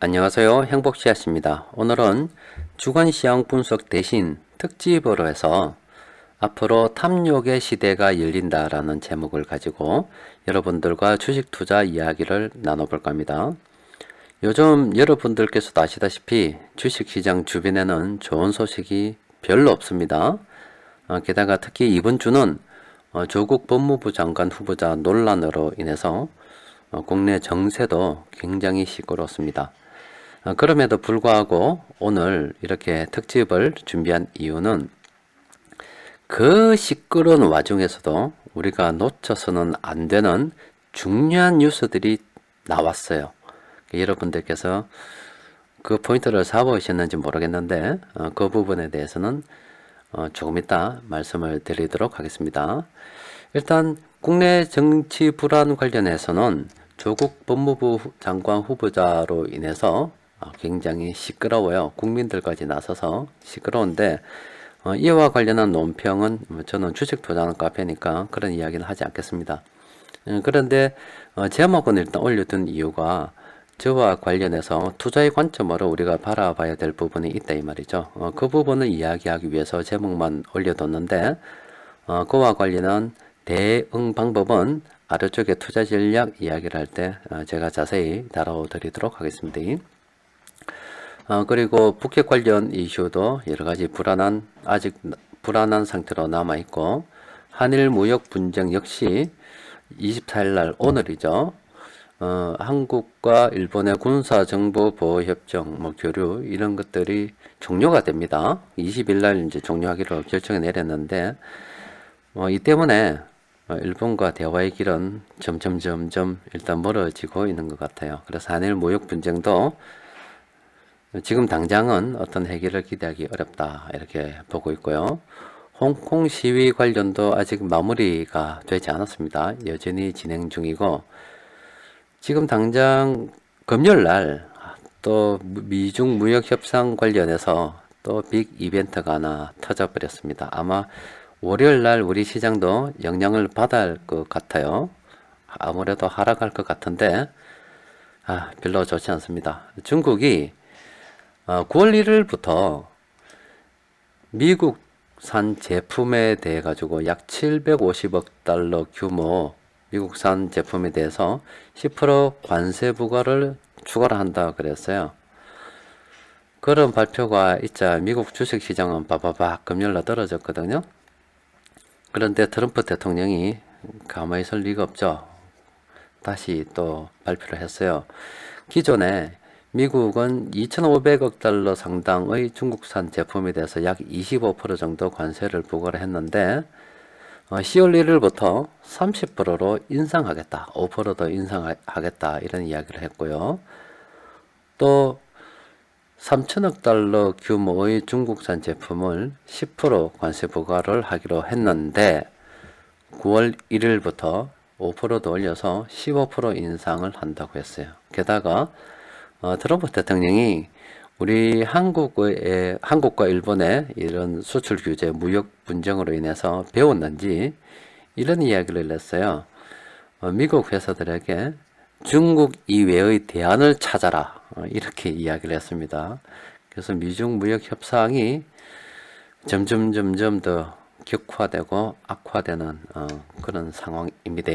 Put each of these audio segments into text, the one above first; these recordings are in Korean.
안녕하세요. 행복씨앗입니다. 오늘은 주간시황 분석 대신 특집으로 해서 앞으로 탐욕의 시대가 열린다라는 제목을 가지고 여러분들과 주식 투자 이야기를 나눠볼까 합니다. 요즘 여러분들께서도 아시다시피 주식시장 주변에는 좋은 소식이 별로 없습니다. 게다가 특히 이번 주는 조국 법무부 장관 후보자 논란으로 인해서 국내 정세도 굉장히 시끄럽습니다. 그럼에도 불구하고 오늘 이렇게 특집을 준비한 이유는 그 시끄러운 와중에서도 우리가 놓쳐서는 안 되는 중요한 뉴스들이 나왔어요. 여러분들께서 그 포인트를 잡으셨는지 모르겠는데 그 부분에 대해서는 조금 이따 말씀을 드리도록 하겠습니다. 일단 국내 정치 불안 관련해서는 조국 법무부 장관 후보자로 인해서 굉장히 시끄러워요. 국민들까지 나서서 시끄러운데 이와 관련한 논평은 저는 주식 투자하는 카페니까 그런 이야기는 하지 않겠습니다. 그런데 제목은 일단 올려둔 이유가 저와 관련해서 투자의 관점으로 우리가 바라봐야 될 부분이 있다 이 말이죠. 그 부분을 이야기하기 위해서 제목만 올려뒀는데 그와 관련한 대응 방법은 아래쪽에 투자 전략 이야기를 할 때 제가 자세히 다뤄드리도록 하겠습니다. 그리고 북핵 관련 이슈도 여러가지 아직 불안한 상태로 남아있고, 한일 무역 분쟁 역시 24일날 오늘이죠. 한국과 일본의 군사정보 보호협정, 교류, 이런 것들이 종료가 됩니다. 20일날 이제 종료하기로 결정을 내렸는데, 이 때문에 일본과 대화의 길은 점점 일단 멀어지고 있는 것 같아요. 그래서 한일 무역 분쟁도 지금 당장은 어떤 해결을 기대하기 어렵다 이렇게 보고 있고요. 홍콩 시위 관련도 아직 마무리가 되지 않았습니다. 여전히 진행 중이고, 지금 당장 금요일날 또 미중 무역 협상 관련해서 또 빅 이벤트가 하나 터져버렸습니다. 아마 월요일날 우리 시장도 영향을 받을 것 같아요. 아무래도 하락할 것 같은데 별로 좋지 않습니다. 중국이 9월 1일부터 미국산 제품에 대해 가지고 약 750억 달러 규모 미국산 제품에 대해서 10% 관세 부과를 추가로 한다 그랬어요. 그런 발표가 있자 미국 주식시장은 바바박 금요일날 떨어졌거든요. 그런데 트럼프 대통령이 가만히 있을 리가 없죠. 다시 또 발표를 했어요. 기존에 미국은 2,500억 달러 상당의 중국산 제품에 대해서 약 25% 정도 관세를 부과를 했는데 10월 1일부터 30%로 인상하겠다, 5%더 인상하겠다 이런 이야기를 했고요. 또 3천억 달러 규모의 중국산 제품을 10% 관세 부과를 하기로 했는데 9월 1일부터 5%더 올려서 15% 인상을 한다고 했어요. 게다가 트럼프 대통령이 우리 한국과 일본의 이런 수출 규제, 무역 분쟁으로 인해서 배웠는지 이런 이야기를 냈어요. 미국 회사들에게 중국 이외의 대안을 찾아라, 이렇게 이야기를 했습니다. 그래서 미중 무역 협상이 점점 더 격화되고 악화되는 그런 상황입니다.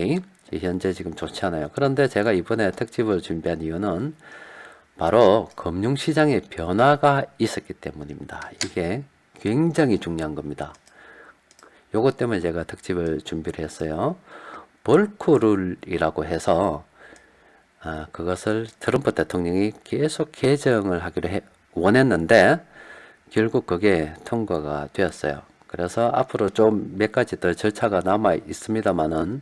현재 지금 좋지 않아요. 그런데 제가 이번에 특집을 준비한 이유는 바로 금융시장의 변화가 있었기 때문입니다. 이게 굉장히 중요한 겁니다. 요것 때문에 제가 특집을 준비를 했어요. 볼크룰이라고 해서 그것을 트럼프 대통령이 계속 개정을 하기로 원했는데 결국 그게 통과가 되었어요. 그래서 앞으로 좀 몇 가지 더 절차가 남아 있습니다만은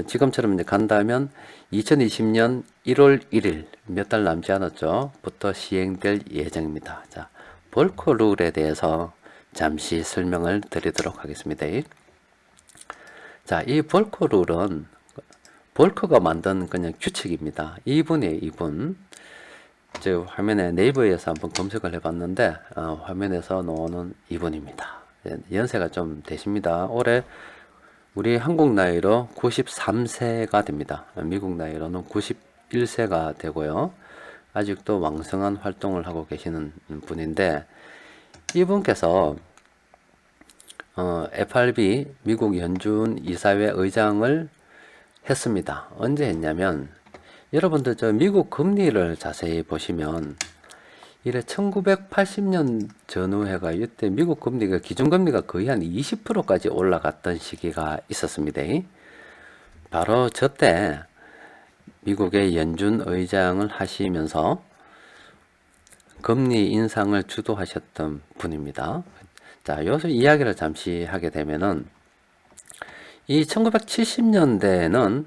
지금처럼 이제 간다면 2020년 1월 1일 몇 달 남지 않았죠. 부터 시행될 예정입니다. 자, 볼커 룰에 대해서 잠시 설명을 드리도록 하겠습니다. 자, 이 볼커 룰은 볼커가 만든 그냥 규칙입니다. 2분이에요, 2분. 이제 화면에 네이버에서 한번 검색을 해봤는데 화면에서 나오는 2분입니다. 연세가 좀 되십니다. 올해 우리 한국 나이로 93세가 됩니다. 미국 나이로는 91세가 되고요. 아직도 왕성한 활동을 하고 계시는 분인데, 이분께서 FRB 미국 연준 이사회 의장을 했습니다. 언제 했냐면, 여러분들 저 미국 금리를 자세히 보시면 이래 1980년 전후해가 이때 미국 금리가 기준금리가 거의 한 20%까지 올라갔던 시기가 있었습니다. 바로 저때 미국의 연준 의장을 하시면서 금리 인상을 주도하셨던 분입니다. 자, 여기서 이야기를 잠시 하게 되면은 이 1970년대에는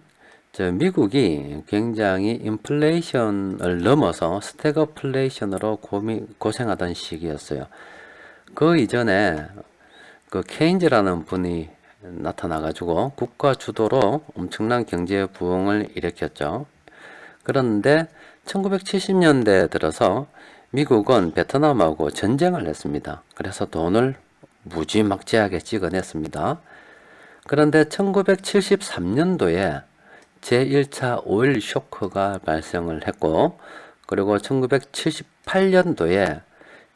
미국이 굉장히 인플레이션을 넘어서 스태그플레이션으로 고생하던 시기였어요. 그 이전에 그 케인즈라는 분이 나타나가지고 국가 주도로 엄청난 경제 부흥을 일으켰죠. 그런데 1970년대 들어서 미국은 베트남하고 전쟁을 했습니다. 그래서 돈을 무지막지하게 찍어냈습니다. 그런데 1973년도에 제1차 오일 쇼크가 발생을 했고, 그리고 1978년도에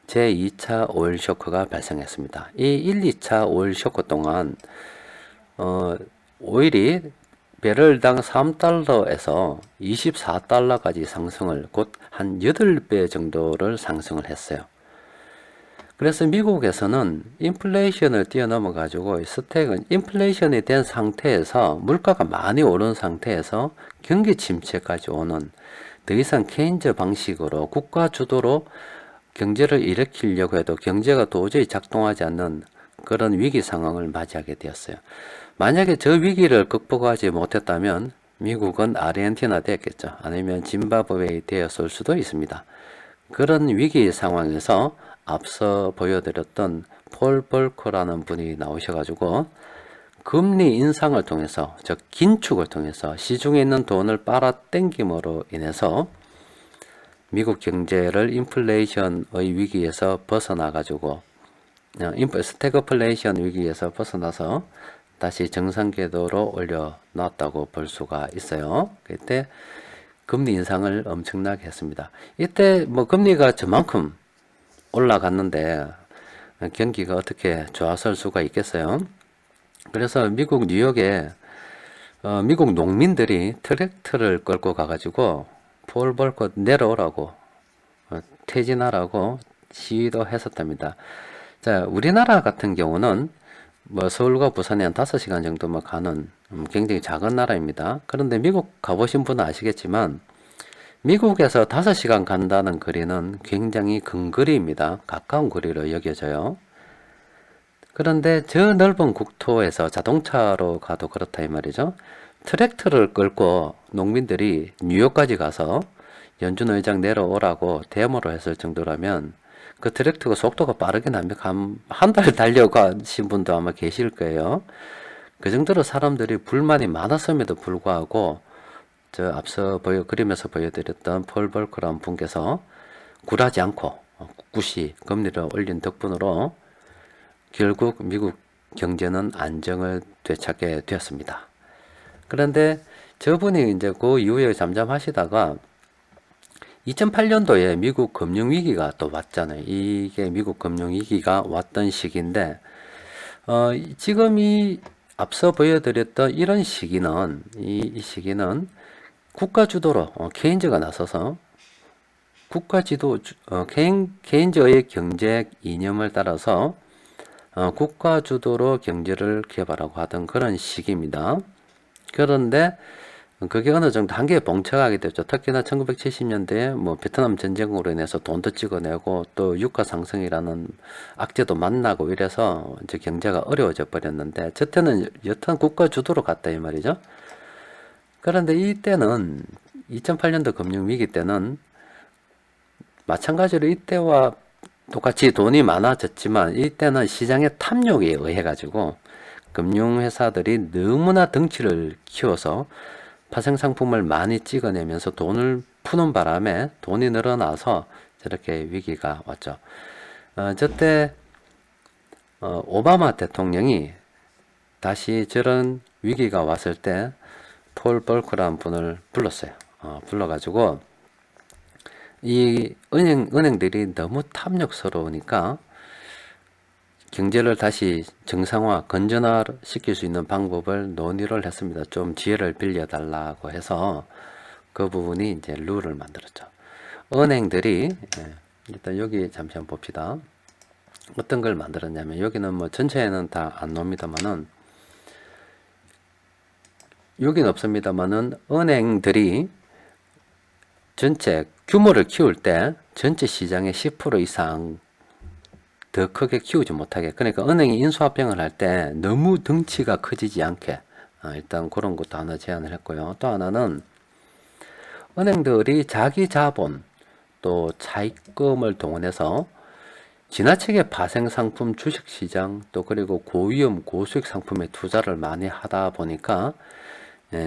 제2차 오일 쇼크가 발생했습니다. 이 1, 2차 오일 쇼크 동안 오일이 배럴당 3달러에서 24달러까지 상승을, 곧 한 8배 정도를 상승을 했어요. 그래서 미국에서는 인플레이션을 뛰어넘어 가지고 인플레이션이 된 상태에서 물가가 많이 오른 상태에서 경기 침체까지 오는, 더 이상 케인즈 방식으로 국가 주도로 경제를 일으키려고 해도 경제가 도저히 작동하지 않는 그런 위기 상황을 맞이하게 되었어요. 만약에 저 위기를 극복하지 못했다면 미국은 아르헨티나 되었겠죠. 아니면 짐바브웨이 되었을 수도 있습니다. 그런 위기 상황에서 앞서 보여드렸던 폴 벌커라는 분이 나오셔가지고 금리 인상을 통해서, 즉 긴축을 통해서 시중에 있는 돈을 빨아당김으로 인해서 미국 경제를 인플레이션의 위기에서 벗어나가지고 스태그플레이션 위기에서 벗어나서 다시 정상 궤도로 올려놨다고 볼 수가 있어요. 그때 금리 인상을 엄청나게 했습니다. 이때 뭐 금리가 저만큼 올라갔는데 경기가 어떻게 좋았을 수가 있겠어요? 그래서 미국 뉴욕에 미국 농민들이 트랙터를 끌고 가가지고 폴 벌커 내려오라고 퇴진하라고 시위도 했었답니다. 자, 우리나라 같은 경우는 뭐 서울과 부산에 한 5시간 정도만 가는 굉장히 작은 나라입니다. 그런데 미국 가보신 분은 아시겠지만 미국에서 5시간 간다는 거리는 굉장히 근거리입니다. 가까운 거리로 여겨져요. 그런데 저 넓은 국토에서 자동차로 가도 그렇다 이 말이죠. 트랙터를 끌고 농민들이 뉴욕까지 가서 연준 의장 내려오라고 데모를 했을 정도라면 그 트랙터가 속도가 빠르긴 합니다. 한 달 달려가신 분도 아마 계실 거예요. 그 정도로 사람들이 불만이 많았음에도 불구하고 저 앞서 그림에서 보여드렸던 폴 벌커라는 분께서 굴하지 않고 꿋꿋이 금리를 올린 덕분으로 결국 미국 경제는 안정을 되찾게 되었습니다. 그런데 저분이 이제 그 이후에 잠잠하시다가 2008년도에 미국 금융위기가 또 왔잖아요. 이게 미국 금융위기가 왔던 시기인데, 지금 이 앞서 보여드렸던 이런 시기는, 이 시기는 국가 주도로 케인즈가 나서서 케인즈의 경제 이념을 따라서 국가 주도로 경제를 개발하고 하던 그런 시기입니다. 그런데 그게 어느 정도 한계에 봉착하게 됐죠. 특히나 1970년대에 뭐 베트남 전쟁으로 인해서 돈도 찍어내고 또 유가 상승이라는 악재도 만나고 이래서 이제 경제가 어려워져 버렸는데, 저때는 여튼 국가 주도로 갔다 이 말이죠. 그런데 이때는 2008년도 금융위기 때는 마찬가지로 이때와 똑같이 돈이 많아졌지만 이때는 시장의 탐욕에 의해 가지고 금융회사들이 너무나 덩치를 키워서 파생상품을 많이 찍어내면서 돈을 푸는 바람에 돈이 늘어나서 저렇게 위기가 왔죠. 저때 오바마 대통령이 다시 저런 위기가 왔을 때 폴 벌커라는 분을 불렀어요. 불러가지고 이 은행들이 너무 탐욕스러우니까 경제를 다시 정상화, 건전화 시킬 수 있는 방법을 논의를 했습니다. 좀 지혜를 빌려달라고 해서 그 부분이 이제 룰을 만들었죠. 은행들이, 일단 여기 잠시 한번 봅시다. 어떤 걸 만들었냐면, 여기는 뭐 전체에는 다 안 나옵니다만은, 여기는 없습니다만은, 은행들이 전체 규모를 키울 때 전체 시장의 10% 이상 더 크게 키우지 못하게, 그러니까 은행이 인수합병을 할 때 너무 덩치가 커지지 않게 일단 그런 것도 하나 제안을 했고요. 또 하나는 은행들이 자기 자본 또 차입금을 동원해서 지나치게 파생상품 주식시장 또 그리고 고위험 고수익 상품에 투자를 많이 하다 보니까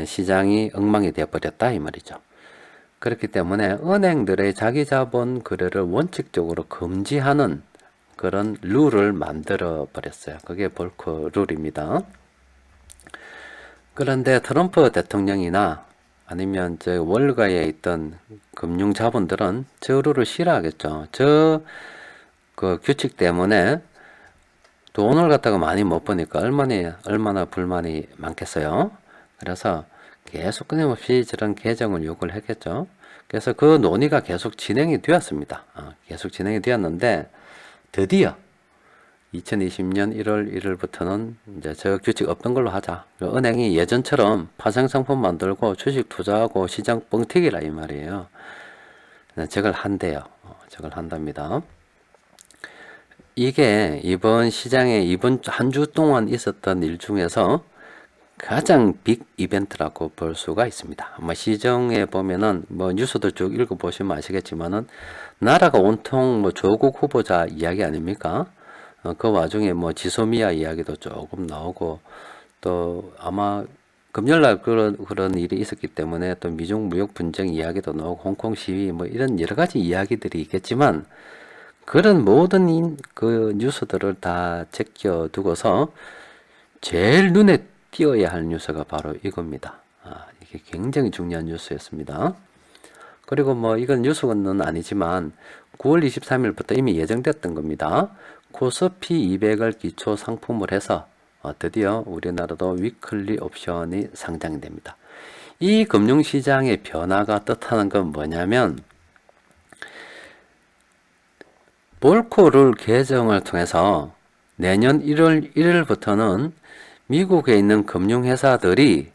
시장이 엉망이 되어버렸다 이 말이죠. 그렇기 때문에 은행들의 자기 자본 거래를 원칙적으로 금지하는 그런 룰을 만들어 버렸어요. 그게 볼크 룰입니다. 그런데 트럼프 대통령이나 아니면 저 월가에 있던 금융 자본들은 저 룰을 싫어하겠죠. 그 규칙 때문에 돈을 갖다가 많이 못 버니까 얼마나 불만이 많겠어요. 그래서 계속 끊임없이 저런 개정을 요구를 했겠죠. 그래서 그 논의가 계속 진행이 되었습니다. 계속 진행이 되었는데 드디어 2020년 1월 1일부터는 이제 저 규칙 없던 걸로 하자. 은행이 예전처럼 파생상품 만들고 주식 투자하고 시장 뻥튀기라 이 말이에요. 저걸 한대요. 저걸 한답니다. 이게 이번 시장에 이번 한 주 동안 있었던 일 중에서 가장 빅 이벤트라고 볼 수가 있습니다. 아마 시정에 보면은 뭐 뉴스도 쭉 읽어보시면 아시겠지만은 나라가 온통 뭐 조국 후보자 이야기 아닙니까? 그 와중에 뭐 지소미아 이야기도 조금 나오고 또 아마 금요일날 그런 일이 있었기 때문에 또 미중 무역 분쟁 이야기도 나오고 홍콩 시위 뭐 이런 여러 가지 이야기들이 있겠지만 그런 모든 그 뉴스들을 다 제껴두고서 제일 눈에 띄어야 할 뉴스가 바로 이겁니다. 이게 굉장히 중요한 뉴스였습니다. 그리고 뭐 이건 뉴스는 아니지만 9월 23일부터 이미 예정됐던 겁니다. 코스피 200을 기초 상품을 해서 드디어 우리나라도 위클리 옵션이 상장이 됩니다. 이 금융시장의 변화가 뜻하는 건 뭐냐면 볼코 룰 개정을 통해서 내년 1월 1일부터는 미국에 있는 금융회사들이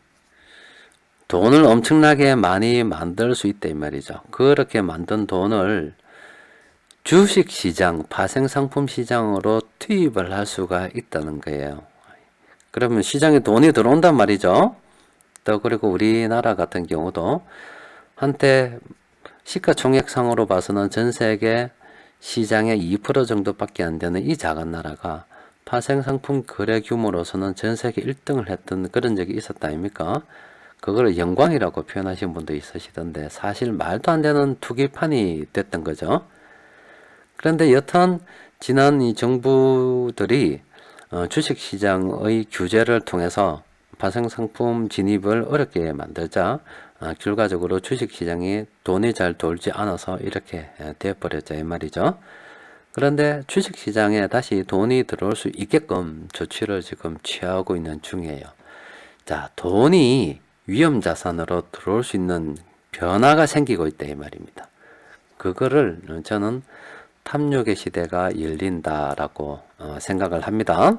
돈을 엄청나게 많이 만들 수 있다 이 말이죠. 그렇게 만든 돈을 주식시장, 파생상품 시장으로 투입을 할 수가 있다는 거예요. 그러면 시장에 돈이 들어온단 말이죠. 또 그리고 우리나라 같은 경우도 한때 시가총액상으로 봐서는 전 세계 시장의 2% 정도밖에 안 되는 이 작은 나라가 파생상품 거래 규모로서는 전 세계 1등을 했던 그런 적이 있었다 아닙니까? 그걸 영광이라고 표현하신 분도 있으시던데 사실 말도 안 되는 투기판이 됐던 거죠. 그런데 여튼 지난 이 정부들이 주식시장의 규제를 통해서 파생상품 진입을 어렵게 만들자 결과적으로 주식시장이 돈이 잘 돌지 않아서 이렇게 되어버렸죠 이 말이죠. 그런데 주식시장에 다시 돈이 들어올 수 있게끔 조치를 지금 취하고 있는 중이에요. 자, 돈이 위험자산으로 들어올 수 있는 변화가 생기고 있다 이 말입니다. 그거를 저는 탐욕의 시대가 열린다라고 생각을 합니다.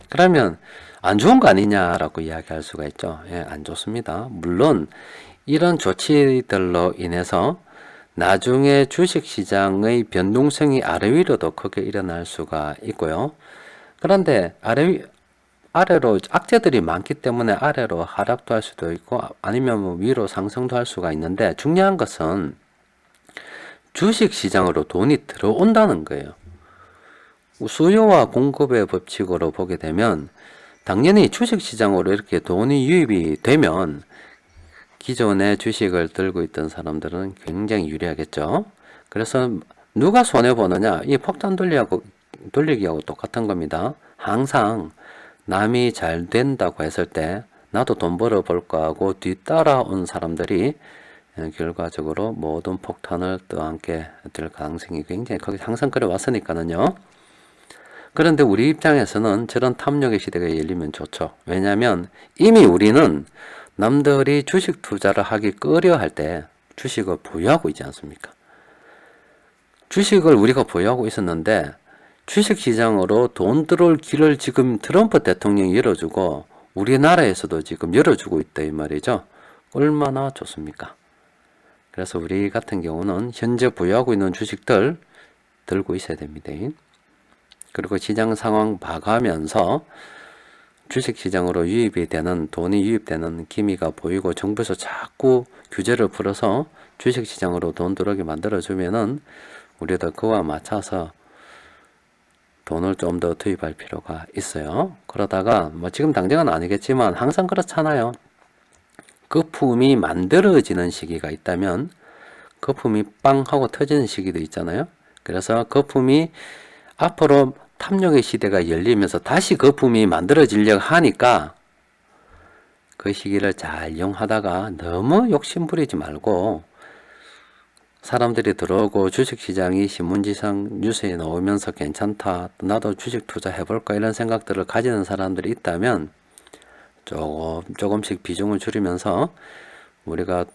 그러면 안 좋은 거 아니냐라고 이야기할 수가 있죠. 예, 안 좋습니다. 물론 이런 조치들로 인해서 나중에 주식시장의 변동성이 아래 위로도 크게 일어날 수가 있고요. 그런데 아래로 악재들이 많기 때문에 아래로 하락도 할 수도 있고 아니면 뭐 위로 상승도 할 수가 있는데 중요한 것은 주식시장으로 돈이 들어온다는 거예요. 수요와 공급의 법칙으로 보게 되면 당연히 주식시장으로 이렇게 돈이 유입이 되면 기존에 주식을 들고 있던 사람들은 굉장히 유리하겠죠. 그래서 누가 손해보느냐? 이 폭탄 돌리기하고 똑같은 겁니다. 항상 남이 잘 된다고 했을 때 나도 돈 벌어볼까 하고 뒤따라온 사람들이 결과적으로 모든 폭탄을 떠안게 될 가능성이 굉장히 거기 항상 그래 왔으니까는요. 그런데 우리 입장에서는 저런 탐욕의 시대가 열리면 좋죠. 왜냐하면 이미 우리는 남들이 주식 투자를 하기 꺼려 할 때 주식을 보유하고 있지 않습니까? 주식을 우리가 보유하고 있었는데 주식시장으로 돈 들어올 길을 지금 트럼프 대통령이 열어주고 우리나라에서도 지금 열어주고 있다 이 말이죠. 얼마나 좋습니까? 그래서 우리 같은 경우는 현재 보유하고 있는 주식들 들고 있어야 됩니다. 그리고 시장 상황 봐가면서 주식시장으로 유입이 되는 돈이 유입되는 기미가 보이고 정부에서 자꾸 규제를 풀어서 주식시장으로 돈 들어오게 만들어주면은 우리도 그와 맞춰서 돈을 좀 더 투입할 필요가 있어요. 그러다가 뭐 지금 당장은 아니겠지만 항상 그렇잖아요. 거품이 만들어지는 시기가 있다면 거품이 빵 하고 터지는 시기도 있잖아요. 그래서 거품이 앞으로 탐욕의 시대가 열리면서 다시 거품이 만들어지려고 하니까 그 시기를 잘 이용하다가 너무 욕심 부리지 말고 사람들이 들어오고 주식시장이 신문지상 뉴스에 나오면서 괜찮다, 나도 주식 투자해볼까 이런 생각들을 가지는 사람들이 있다면 조금씩 비중을 줄이면서 우리가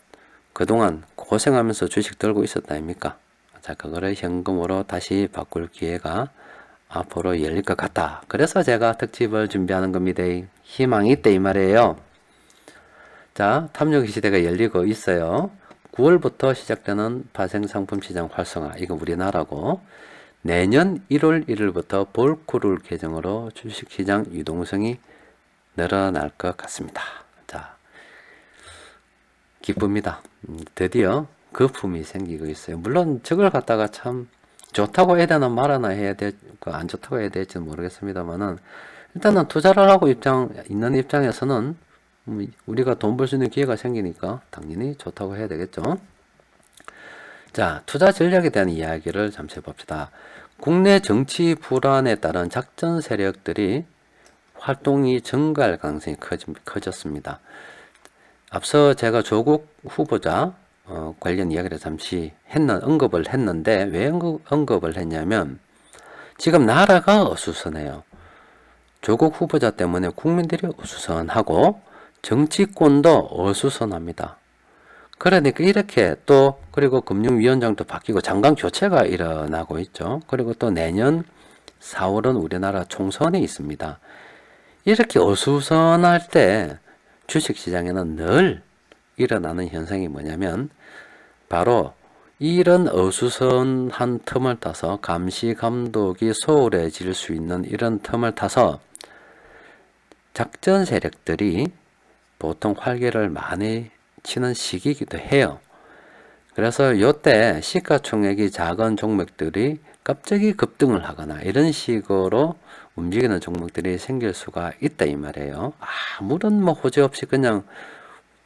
그동안 고생하면서 주식 들고 있었다 아닙니까? 자, 그거를 현금으로 다시 바꿀 기회가 앞으로 열릴 것 같다. 그래서 제가 특집을 준비하는 겁니다. 희망이 있다 이 말이에요. 자, 탐욕의 시대가 열리고 있어요. 9월부터 시작되는 파생상품시장 활성화, 이거 우리나라고, 내년 1월 1일부터 볼크룰 개정으로 주식시장 유동성이 늘어날 것 같습니다. 자, 기쁩니다. 드디어 거품이 생기고 있어요. 물론 저걸 갖다가 참 좋다고 해야 되나 말아나 해야 될, 안 좋다고 해야 될지는 모르겠습니다만은, 일단은 투자를 하고 있는 입장에서는 우리가 돈 벌 수 있는 기회가 생기니까 당연히 좋다고 해야 되겠죠. 자, 투자 전략에 대한 이야기를 잠시 해봅시다. 국내 정치 불안에 따른 작전 세력들이 활동이 증가할 가능성이 커졌습니다. 앞서 제가 조국 후보자 관련 이야기를 잠시 언급을 했는데, 왜 언급을 했냐면 지금 나라가 어수선해요. 조국 후보자 때문에 국민들이 어수선하고 정치권도 어수선합니다. 그러니까 이렇게 또 그리고 금융위원장도 바뀌고 장관 교체가 일어나고 있죠. 그리고 또 내년 4월은 우리나라 총선이 있습니다. 이렇게 어수선할 때 주식시장에는 늘 일어나는 현상이 뭐냐면 바로 이런 어수선한 틈을 타서 감시 감독이 소홀해질 수 있는 이런 틈을 타서 작전 세력들이 보통 활개를 많이 치는 시기이기도 해요. 그래서 이때 시가총액이 작은 종목들이 갑자기 급등을 하거나 이런 식으로 움직이는 종목들이 생길 수가 있다 이 말이에요. 아무런 호재 없이 그냥,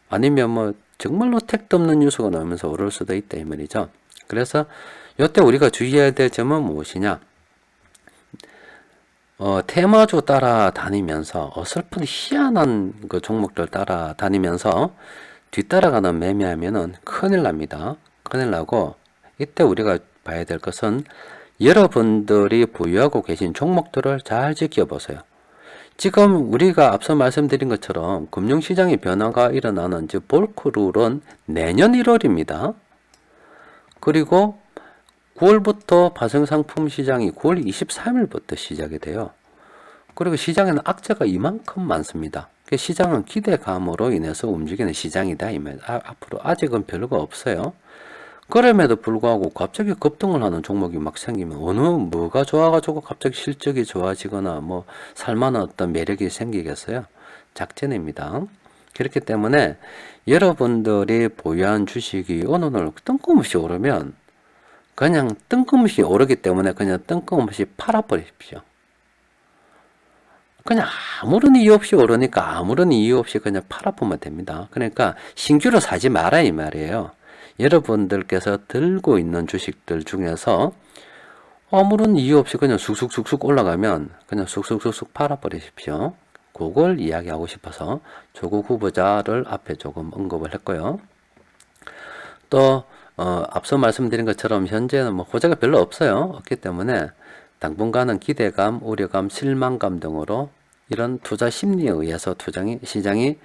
아니면 정말로 택도 없는 뉴스가 나오면서 오를 수도 있다 이 말이죠. 그래서 이때 우리가 주의해야 될 점은 무엇이냐? 테마주 따라다니면서 어설픈 희한한 그 종목들 따라다니면서 뒤따라가는 매매하면은 큰일 납니다. 큰일 나고, 이때 우리가 봐야 될 것은 여러분들이 보유하고 계신 종목들을 잘 지켜보세요. 지금 우리가 앞서 말씀드린 것처럼 금융시장의 변화가 일어나는 볼크룰은 내년 1월입니다. 그리고 9월부터 파생상품 시장이 9월 23일부터 시작이 돼요. 그리고 시장에는 악재가 이만큼 많습니다. 시장은 기대감으로 인해서 움직이는 시장이다. 앞으로 아직은 별거 없어요. 그럼에도 불구하고 갑자기 급등을 하는 종목이 막 생기면 뭐가 좋아가지고 갑자기 실적이 좋아지거나 살만한 어떤 매력이 생기겠어요? 작전입니다. 그렇기 때문에 여러분들이 보유한 주식이 어느 날 뜬금없이 오르면 그냥 뜬금없이 오르기 때문에 그냥 뜬금없이 팔아버리십시오. 그냥 아무런 이유 없이 오르니까 아무런 이유 없이 그냥 팔아보면 됩니다. 그러니까 신규로 사지 마라 이 말이에요. 여러분들께서 들고 있는 주식들 중에서 아무런 이유 없이 그냥 쑥쑥쑥쑥 올라가면 그냥 쑥쑥쑥쑥 팔아버리십시오. 그걸 이야기하고 싶어서 조국 후보자를 앞에 조금 언급을 했고요. 또 앞서 말씀드린 것처럼 현재는 뭐 호재가 별로 없기 때문에 당분간은 기대감, 우려감, 실망감 등으로 이런 투자 심리에 의해서 시장이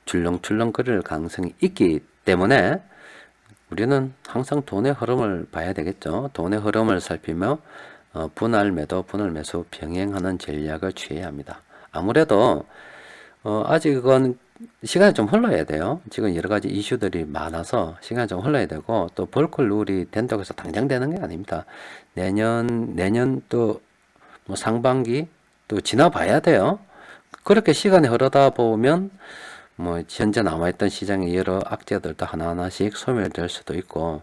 줄렁줄렁 거릴 가능성이 있기 때문에 우리는 항상 돈의 흐름을 봐야 되겠죠. 돈의 흐름을 살피며 분할 매도, 분할 매수 병행하는 전략을 취해야 합니다. 아무래도 아직은 시간이 좀 흘러야 돼요. 지금 여러 가지 이슈들이 많아서 시간이 좀 흘러야 되고, 또 벌크 룰이 된다고 해서 당장 되는 게 아닙니다. 내년 또 뭐 상반기 또 지나봐야 돼요. 그렇게 시간이 흐르다 보면 뭐 현재 남아있던 시장의 여러 악재들도 하나하나씩 소멸될 수도 있고,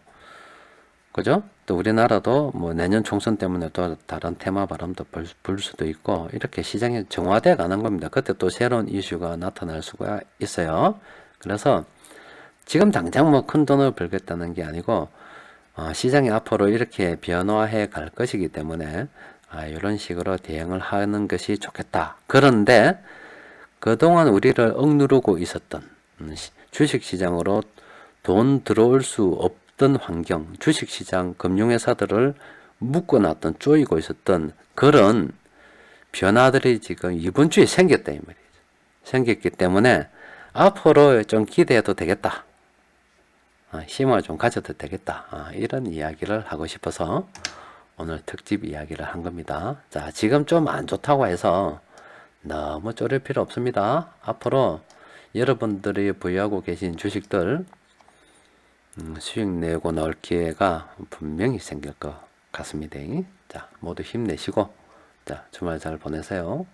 그죠? 또 우리나라도 뭐 내년 총선 때문에 또 다른 테마 바람도 불 수도 있고, 이렇게 시장이 정화돼 가는 겁니다. 그때 또 새로운 이슈가 나타날 수가 있어요. 그래서 지금 당장 뭐 큰 돈을 벌겠다는 게 아니고, 시장이 앞으로 이렇게 변화해 갈 것이기 때문에 이런 식으로 대응을 하는 것이 좋겠다. 그런데 그동안 우리를 억누르고 있었던 주식시장으로 돈 들어올 수 없던 환경, 주식시장, 금융회사들을 묶어놨던, 조이고 있었던 그런 변화들이 지금 이번 주에 생겼다 이 말이죠. 생겼기 때문에 앞으로 좀 기대해도 되겠다. 힘을 좀 가져도 되겠다. 이런 이야기를 하고 싶어서 오늘 특집 이야기를 한 겁니다. 자, 지금 좀 안 좋다고 해서 너무 쪼릴 필요 없습니다. 앞으로 여러분들이 보유하고 계신 주식들 수익 내고 나올 기회가 분명히 생길 것 같습니다. 자, 모두 힘내시고, 자, 주말 잘 보내세요.